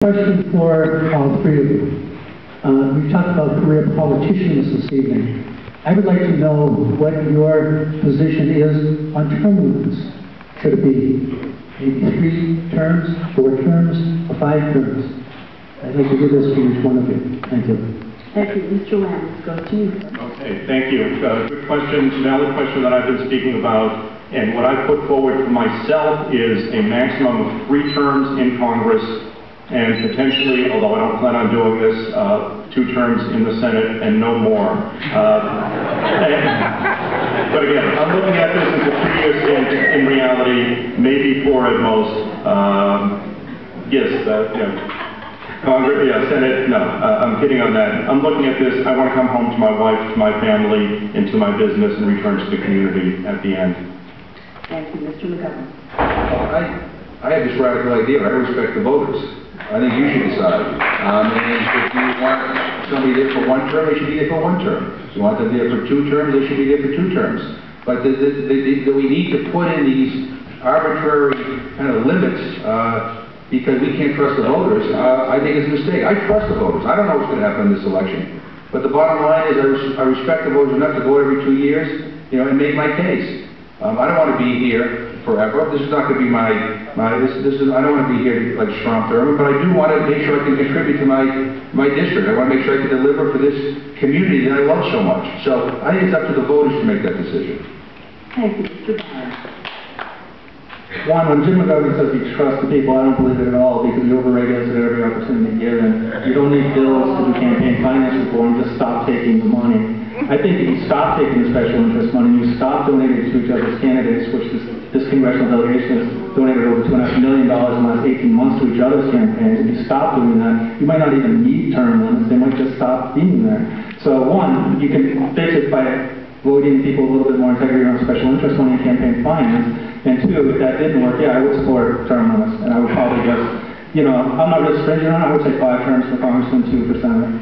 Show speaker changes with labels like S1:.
S1: Question for all three of you. We talked about career politicians this evening. I would like to know what your position is on term limits. Should it be maybe 3 terms, 4 terms, or 5 terms? I'd like to give this to each one of you. Thank you.
S2: Thank you. Mr. Lamb, let's go to you.
S3: Okay, thank you. Good question, valid question that I've been speaking about. And what I put forward for myself is a maximum of 3 terms in Congress, and potentially, although I don't plan on doing this, 2 terms in the Senate and no more. But again, I'm looking at this as a 3-year stint in reality, maybe 4 at most. Congress, Senate, no, I'm kidding on that. I'm looking at this, I want to come home to my wife, to my family, and to my business, and return to the community at the end.
S2: Thank you. Mr. McGovern.
S4: I have this radical idea. I respect the voters. I think you should decide. And if you want somebody there for 1 term, they should be there for 1 term. If you want them there for 2 terms, they should be there for 2 terms. But we need to put in these arbitrary kind of limits because we can't trust the voters. I think it's a mistake. I trust the voters. I don't know what's going to happen in this election. But the bottom line is I respect the voters enough to go every 2 years, and make my case. I don't want to be here forever. This is not going to be I don't want to be here like Strom Thurmond, but I do want to make sure I can contribute to my district. I want to make sure I can deliver for this community that I love so much. So I think it's up to the voters to make that decision.
S2: Thank you. Mr. Barron.
S1: One, when Jim McGovern says you trust the people, I don't believe it at all, because you overrate us at every opportunity given. You don't need bills to do campaign finance reform, just stop taking the money. I think if you stop taking the special interest money, you stop donating to each other's candidates, which this congressional delegation has donated over $2.5 million in the last 18 months to each other's campaigns. If you stop doing that, you might not even need term limits, they might just stop being there. So one, you can fix it by voting people a little bit more integrity around special interest money and campaign finance. And 2, if that didn't work, I would support term limits. And I would probably just, I'm not really stringent on it, I would say 5 terms for congressman, 2 for senator.